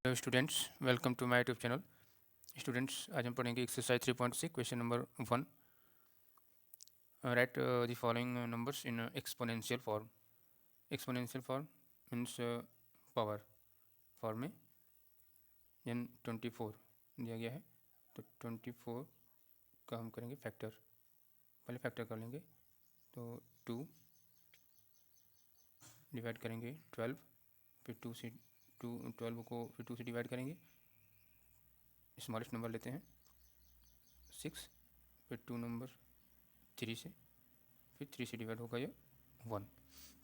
Students, welcome to my YouTube channel. Students, आज हम पढ़ेंगे exercise 3.6 question number 1। Write the following numbers in exponential form. Exponential form means power form में। जन 24 दिया गया है, तो 24 का हम करेंगे फैक्टर। पहले फैक्टर कर लेंगे, तो 2 डिवाइड करेंगे 12, फिर 2 से 12 को फिर 2 से डिवाइड करेंगे, स्मॉलेस्ट नंबर लेते हैं 6, फिर 2 नंबर 3 से, फिर 3 से डिवाइड होगा ये 1।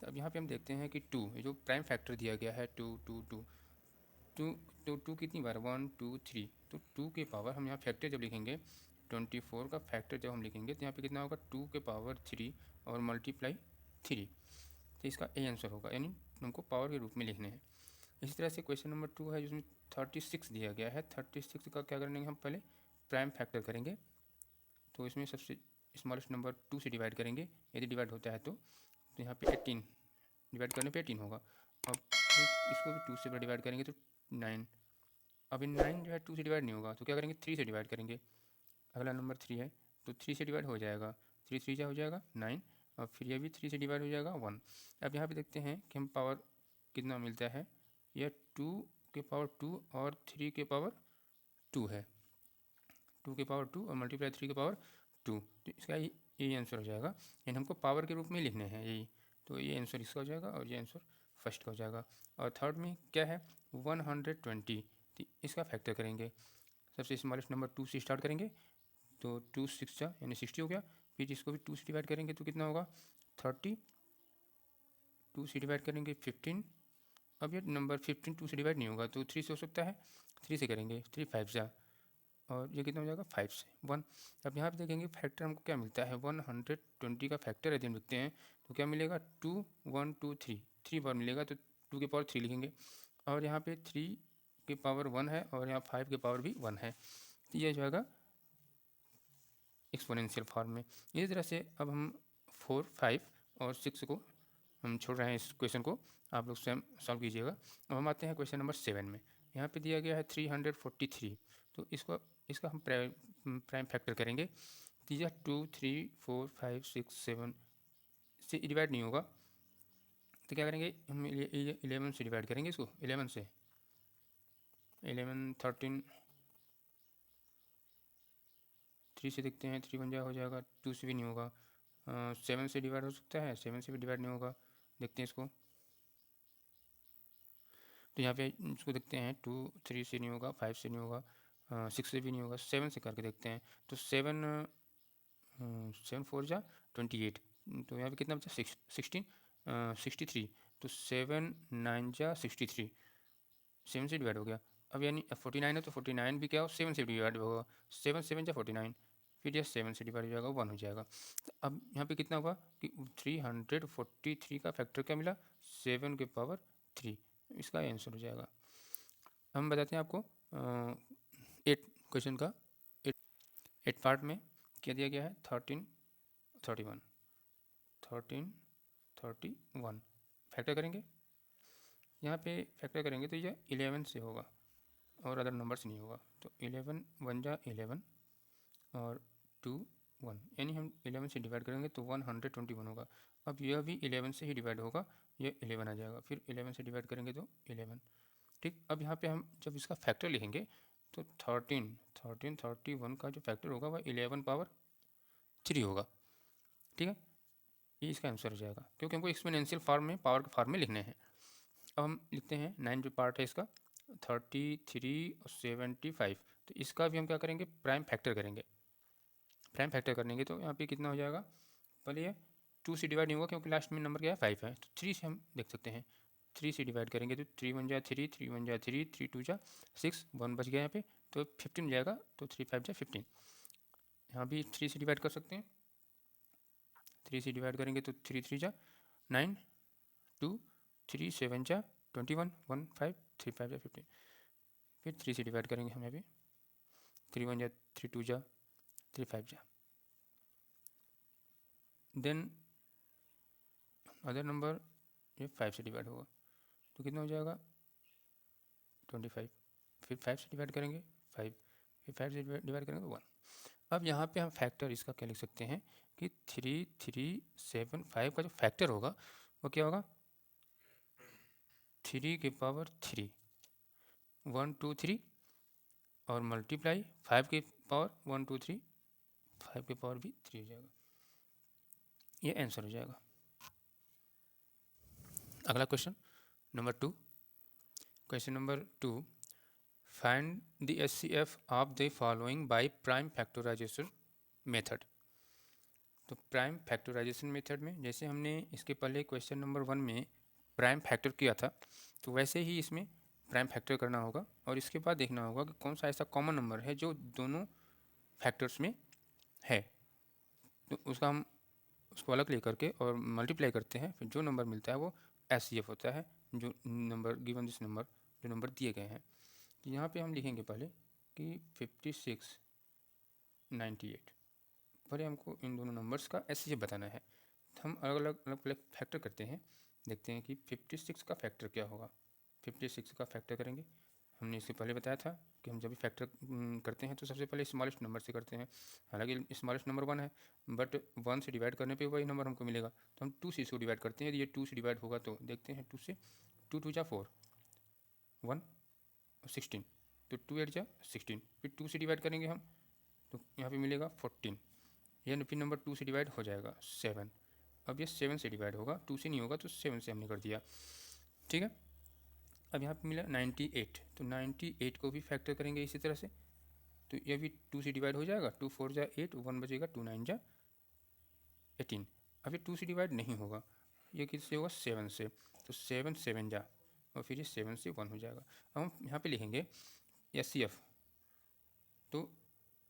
तो अब यहाँ पे हम देखते हैं कि 2, ये जो प्राइम फैक्टर दिया गया है 2 2 2 2, तो 2 कितनी बार 1 2 3, तो 2 के पावर हम यहाँ फैक्टर जब लिखेंगे 24 का फैक्टर जब हम लिखेंगे तो यहाँ पे कितना होगा 2 के पावर 3 और मल्टीप्लाई 3। तो इसका ए आंसर होगा, यानी हमको पावर के रूप में लिखने हैं। इसी तरह से क्वेश्चन नंबर 2 है जिसमें 36 दिया गया है। 36 का क्या करेंगे, हम पहले प्राइम फैक्टर करेंगे। तो इसमें सबसे स्मॉलेस्ट नंबर 2 से डिवाइड करेंगे, यदि डिवाइड होता है तो यहाँ पे 18 डिवाइड करने पे 18 होगा। अब इसको भी 2 से डिवाइड करेंगे तो 9। अब इन 9 जो है 2 से डिवाइड नहीं होगा, तो क्या करेंगे 3 से डिवाइड करेंगे। अगला नंबर 3 है, तो 3 से डिवाइड हो जाएगा, 3 3 जा हो जाएगा 9, और फिर ये भी 3 से डिवाइड हो जाएगा 1। अब यहाँ पे देखते हैं कि हम पावर कितना मिलता है। यह 2 के पावर 2 और 3 के पावर 2 है। 2 के पावर 2 और मल्टीप्लाई 3 के पावर 2, तो इसका यही आंसर हो जाएगा। यानी हमको पावर के रूप में लिखने हैं यही, तो ये आंसर इसका हो जाएगा और ये आंसर फर्स्ट का हो जाएगा। और थर्ड में क्या है 120, तो इसका फैक्टर करेंगे। सबसे स्मॉलेस्ट नंबर 2 से स्टार्ट करेंगे, तो 2 6 यानी 60 हो गया। फिर इसको भी 2 से डिवाइड करेंगे तो कितना होगा 30, 2 से डिवाइड करेंगे 15। अब ये नंबर 15 2 से डिवाइड नहीं होगा, तो 3 से हो सकता है, 3 से करेंगे 3 5 जा, और ये कितना हो जाएगा 5 से 1। अब यहाँ पे देखेंगे फैक्टर हमको क्या मिलता है 120 का फैक्टर यदि हम लिखते हैं तो क्या मिलेगा 2 1 2 3, 3 बार मिलेगा, तो 2 के पावर 3 लिखेंगे। और यहाँ पे 3 के पावर 1 है और यहाँ 5 के पावर भी 1 है, तो ये जाएगा एक्सपोनेंशियल फॉर्म में। इसी तरह से अब हम 4 5 और 6 को हम छोड़ रहे हैं, इस क्वेश्चन को आप लोग स्वयं सॉल्व कीजिएगा। अब हम आते हैं क्वेश्चन नंबर 7 में। यहाँ पे दिया गया है 343, तो इसका हम प्राइम फैक्टर करेंगे। तो यह 2 3 4 5 6 7 से डिवाइड नहीं होगा, तो क्या करेंगे हम 11 से डिवाइड करेंगे इसको, 11 से 11 13, 3 से देखते हैं 3 1 जा हो जाएगा, 2 से भी नहीं होगा, 7 से डिवाइड हो सकता है, 7 से भी डिवाइड नहीं होगा। देखते हैं इसको, तो यहाँ पे इसको देखते हैं 2 3 से नहीं होगा, 5 से नहीं होगा, 6 से भी नहीं होगा, 7 से करके देखते हैं। तो 7 7 4 जा 28, तो यहाँ पे कितना बचा 63, तो 7 9 जा 63, 7 से डिवाइड हो गया। अब यानी 49 है तो 49 भी क्या हो 7 से डिवाइड होगा, 7 7 जा 49, फिर यह 7 से डिवाइड हो जाएगा 1 हो जाएगा। तो अब यहाँ पे कितना होगा कि 343 का फैक्टर क्या मिला 7 के पावर 3, इसका आंसर हो जाएगा। हम बताते हैं आपको 8 क्वेश्चन का 8 पार्ट में क्या दिया गया है 13 31 13 31 फैक्टर करेंगे। यहाँ पे फैक्टर करेंगे तो यह 11 से होगा और अदर नंबर से नहीं होगा, तो 11 1 जा 11 और 2 1, यानी हम 11 से डिवाइड करेंगे तो 121 होगा। अब यह भी 11 से ही डिवाइड होगा, यह 11 आ जाएगा, फिर 11 से डिवाइड करेंगे तो 11। ठीक, अब यहाँ पे हम जब इसका फैक्टर लिखेंगे तो 31 का जो फैक्टर होगा वह 11 पावर 3 होगा। ठीक है, ये इसका आंसर हो जाएगा, क्योंकि हमको एक्सपोनेंशियल फॉर्म में पावर के फॉर्म में लिखने हैं। अब हम लिखते हैं 9 जो पार्ट है इसका 33 और 75, तो इसका भी हम क्या करेंगे प्राइम फैक्टर करेंगे। प्राइम फैक्टर करेंगे तो यहाँ पे कितना हो जाएगा, पहले ये 2 से डिवाइड नहीं होगा क्योंकि लास्ट में नंबर क्या है 5 है, तो 3 से हम देख सकते हैं, 3 से डिवाइड करेंगे तो 3 1 जा 3, 3 1 जा 3, 3 2 जा 6, 1 बच गया यहाँ पे, तो 15 हो जाएगा, तो 3 5 जा 15। यहाँ भी 3 से डिवाइड कर सकते हैं, 3 से डिवाइड करेंगे तो 3 3 जा 9, 2 3 7 जा 21, 1 5 3 5 जा 15, फिर 3 से डिवाइड करेंगे हम यहाँ पे, 3 1 जा 3 2 जा 3 5 जा, देन अदर नंबर ये 5 से डिवाइड होगा, तो कितना हो जाएगा 25। फिर 5 से डिवाइड करेंगे 5, फिर 5 से डिवाइड करेंगे 1। अब यहाँ पे हम फैक्टर इसका क्या लिख सकते हैं कि 3 3 7 5 का जो फैक्टर होगा वो क्या होगा 3 की पावर 3 1 2 3 और मल्टीप्लाई 5 की पावर 1 2 3 5 की पावर भी 3 हो जाएगा। ये आंसर हो जाएगा। अगला question number 2, question number 2, find the HCF of the following by prime factorisation method. तो प्राइम फैक्टराइजेशन मेथड में जैसे हमने इसके पहले क्वेश्चन नंबर 1 में प्राइम फैक्टर किया था, तो वैसे ही इसमें प्राइम फैक्टर करना होगा और इसके बाद देखना होगा कि कौन सा ऐसा कॉमन नंबर है जो दोनों फैक्टर्स में है। तो उसका हम उसको अलग लेकर के और मल्टीप्लाई करते हैं, फिर जो नंबर मिलता है वो HCF होता है, जो नंबर गिवन दिस नंबर जो नंबर दिए गए हैं। तो यहाँ पे हम लिखेंगे पहले कि 56 98। पहले हमको इन दोनों नंबर्स का HCF बताना है, तो हम अलग अलग फैक्टर करते हैं, देखते हैं कि 56 का फैक्टर क्या होगा। 56 का फैक्टर करेंगे, हमने इससे पहले बताया था कि हम जब भी फैक्टर करते हैं तो सबसे पहले स्मॉलेस्ट नंबर से करते हैं। हालांकि स्मॉलेस्ट नंबर 1 है, बट 1 से डिवाइड करने पे वही नंबर हमको मिलेगा, तो हम 2 से इसको डिवाइड करते हैं। यदि ये 2 से डिवाइड होगा तो देखते हैं 2 से 2 2 जा 4 1 16, तो 2 8 जा 16, फिर 2 से डिवाइड करेंगे हम तो यहाँ पे मिलेगा 14, यह फिर नंबर 2 से डिवाइड हो जाएगा 7। अब ये 7 से डिवाइड होगा, 2 से नहीं होगा तो 7 से हमने कर दिया, ठीक है। अब यहाँ पे मिला 98, तो 98 को भी फैक्टर करेंगे इसी तरह से, तो ये भी 2 से डिवाइड हो जाएगा, 2 4 जा 8 1 बचेगा, 2 9 जा 18। अब ये 2 से डिवाइड नहीं होगा, ये किससे होगा 7 से, तो 7 7 जा और फिर ये 7 से 1 हो जाएगा। अब हम यहाँ पे लिखेंगे HCF, तो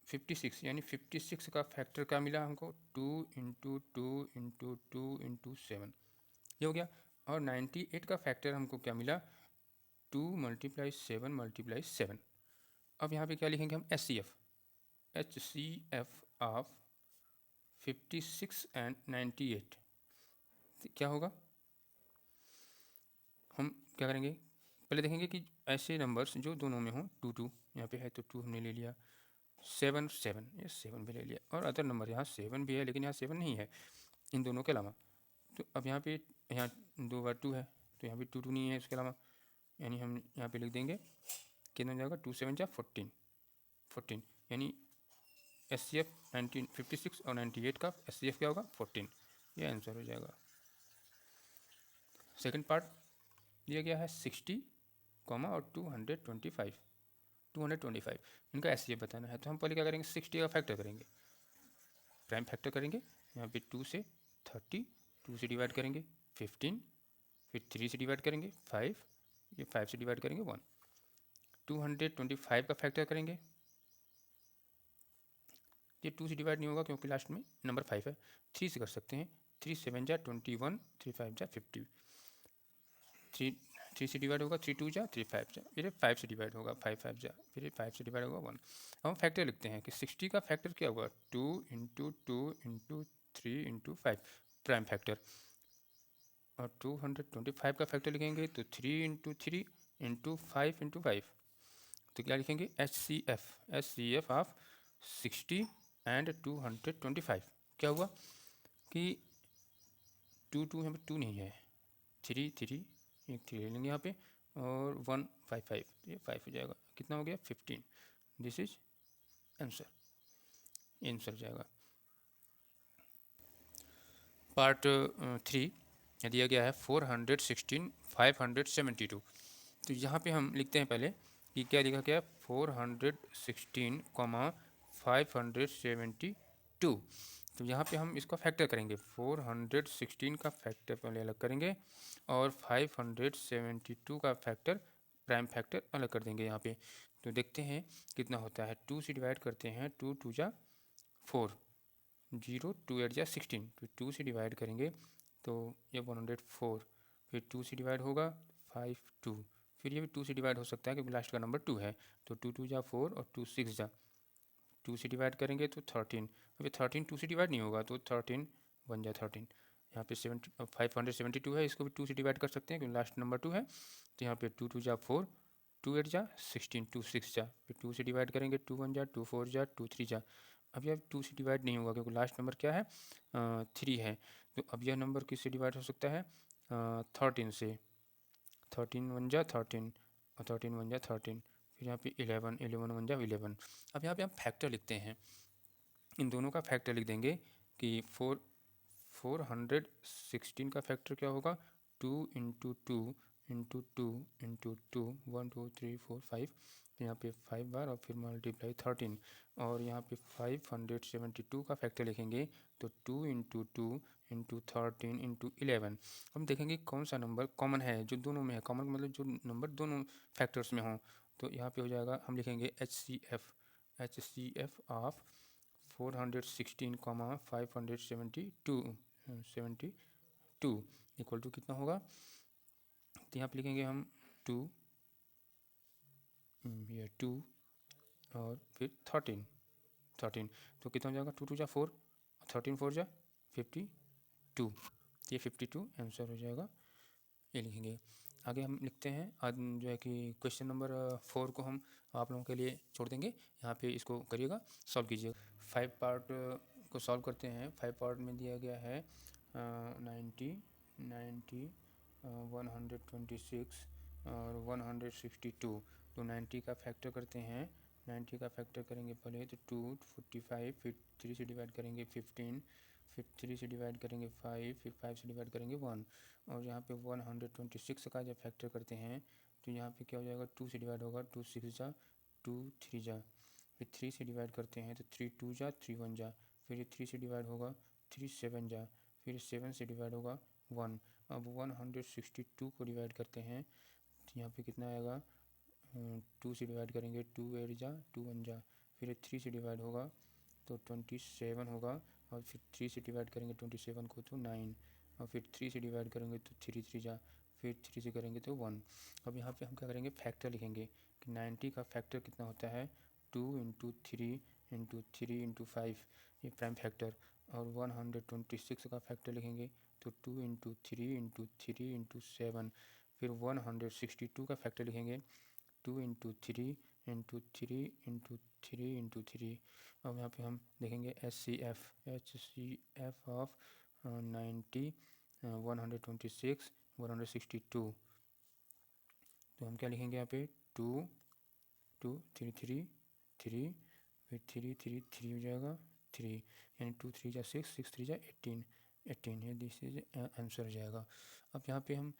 56 यानी 56 का फैक्टर क्या मिला हमको 2 इंटू 2 इंटू 2 इंटू 7, ये हो गया। और 98 का फैक्टर हमको क्या मिला 2 मल्टीप्लाई 7 मल्टीप्लाई 7। अब यहाँ पे क्या लिखेंगे हम HCF ऑफ 56 एंड 98, क्या होगा, हम क्या करेंगे पहले देखेंगे कि ऐसे नंबर्स जो दोनों में हों 2 2, यहाँ पे है तो 2 हमने ले लिया, 7 7 ये 7 भी ले लिया, और अदर नंबर यहाँ 7 भी है लेकिन यहाँ 7 नहीं है इन दोनों के अलावा। तो अब यहाँ पे यहाँ 2 बार 2 है तो यहाँ भी 2 2 नहीं है इसके अलावा, यानी हम यहाँ पे लिख देंगे कितना हो जाएगा 2 7 जा 14 14, यानी HCF 56 और 98 का HCF क्या होगा 14, ये आंसर हो जाएगा। सेकंड पार्ट दिया गया है 60 कॉमा और 225 इनका HCF बताना है। तो हम पहले क्या करेंगे 60 का फैक्टर करेंगे, प्राइम फैक्टर करेंगे, यहाँ पे 2 से 30, 2 से डिवाइड करेंगे 15, फिर 3 से डिवाइड करेंगे 5, ये 5 से डिवाइड करेंगे 1, 225 का फैक्टर करेंगे, ये 2 से डिवाइड नहीं होगा क्योंकि लास्ट में नंबर 5 है, 3 से कर सकते हैं, 3 7 जा 21, 3 5 जा 50, 3 से डिवाइड होगा 3 2 जा 3 5 जा, फिर 5 से डिवाइड होगा 5 5 जा, फिर 5 से डिवाइड होगा 1। अब हम फैक्टर लिखते हैं कि 60 का फैक्टर क्या होगा 2 into 2 into 3 into 5 prime factor, और 225 का फैक्टर लिखेंगे तो 3 इंटू 3 इंटू 5 इंटू 5, तो क्या लिखेंगे HCF ऑफ 60 एंड 225, क्या हुआ कि 2 2 यहाँ पे 2 नहीं है, 3 3 एक 3 ले लेंगे यहाँ पे और 1 5 5, ये 5 हो जाएगा, कितना हो गया 15, दिस इज आंसर, आंसर हो जाएगा। पार्ट 3 दिया गया है 416 572, तो यहाँ पे हम लिखते हैं पहले कि क्या लिखा गया 416 कॉमा 572, तो यहाँ पे हम इसका फैक्टर करेंगे, 416 का फैक्टर पहले अलग करेंगे और 572 का फैक्टर प्राइम फैक्टर अलग कर देंगे यहाँ पे। तो देखते हैं कितना होता है, 2 से डिवाइड करते हैं, 2 2 जा 4, 0 2 8 जा 16, तो 2 से डिवाइड करेंगे तो ये 104, फिर 2 से डिवाइड होगा 5 2, फिर ये भी 2 से डिवाइड हो सकता है क्योंकि लास्ट का नंबर 2 है, तो 2 2 जा 4 और 2 6 जा, 2 से डिवाइड करेंगे तो 13, अभी 13 2 से डिवाइड नहीं होगा तो 13 1 जा 13, यहाँ पे 572 है, इसको भी 2 से डिवाइड कर सकते हैं क्योंकि लास्ट नंबर 2 है, तो यहाँ पे 2 2 जा 4, 2 8 जा 16, 2 6 जा, फिर 2 से डिवाइड करेंगे 2 1 जा 2 4 जा 2 3 जा। अब यह 2 से डिवाइड नहीं होगा क्योंकि लास्ट नंबर क्या है 3 है। तो अब यह नंबर किससे डिवाइड हो सकता है 13 से। 13 1 जा 13 और 13 1 जा 13, फिर यहाँ पे 11 11 1 जा 11। अब यहाँ पे हम फैक्टर लिखते हैं, इन दोनों का फैक्टर लिख देंगे कि 416 का फैक्टर क्या होगा 2 into two into two into two 1 2 3 4 5, यहाँ पे 5 बार और फिर मल्टीप्लाई 13, और यहाँ पे 572 का फैक्टर लिखेंगे तो 2 इंटू टू इंटू 13 इंटू 11। हम देखेंगे कौन सा नंबर कॉमन है, जो दोनों में है, कॉमन मतलब जो नंबर दोनों फैक्टर्स में हों। तो यहाँ पे हो जाएगा, हम लिखेंगे H C F of 416 572 equal to कितना होगा, तो यहाँ पे लिखेंगे हम 2 ये 2 और फिर 13, तो कितना हो जाएगा 2 2 जा 4, 13 4 जा 52, ये 52 आंसर हो जाएगा, ये लिखेंगे। आगे हम लिखते हैं जो है कि क्वेश्चन नंबर 4 को हम आप लोगों के लिए छोड़ देंगे, यहाँ पे इसको करिएगा, सॉल्व कीजिएगा। 5 पार्ट को सॉल्व करते हैं। 5 पार्ट में दिया गया है 90 126 और 162। तो 90 का फैक्टर करते हैं, 90 का फैक्टर करेंगे पहले तो 2 45, फिर 3 से डिवाइड करेंगे 15, फिर 3 से डिवाइड करेंगे 5, फिर 5 से डिवाइड करेंगे 1, और यहाँ पे 126 का जब फैक्टर करते हैं तो यहाँ पे क्या हो जाएगा 2 से डिवाइड होगा 2 6 जा 2 3 जा, फिर 3 से डिवाइड करते हैं तो 3 2 जा 3 1 जा, फिर 3 से डिवाइड होगा 3 7 जा, फिर 7 से डिवाइड होगा 1। अब 162 को डिवाइड करते हैं तो यहाँ पे कितना आएगा 2 से डिवाइड करेंगे 2 8 जा 2 1 जा, फिर 3 से डिवाइड होगा तो 27 होगा, और फिर 3 से डिवाइड करेंगे 27 को तो 9, और फिर 3 से डिवाइड करेंगे तो 3 3 जा, फिर 3 से करेंगे तो 1। अब यहाँ पे हम क्या करेंगे फैक्टर लिखेंगे कि 90 का फैक्टर कितना होता है 2 इंटू 3 इंटू 3 इंटू 5, ये प्राइम फैक्टर, और 126 का फैक्टर लिखेंगे तो 2 इंटू 3 इंटू 3 इंटू 7, फिर 162 का फैक्टर लिखेंगे 2 इंटू 3 इंटू 3 इंटू 3 इंटू 3। अब यहाँ पे हम देखेंगे एच सी एफ ऑफ 90 126 162। तो हम क्या लिखेंगे यहाँ पे 2 2 3 3 3, फिर 3 3 3 हो जाएगा 3, यानी 2 3 जा 6 6 3 जा 18, ये दिस इज आंसर हो जाएगा। अब यहाँ पे हम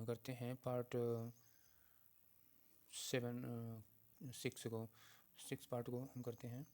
करते हैं पार्ट 6 पार्ट को हम करते हैं।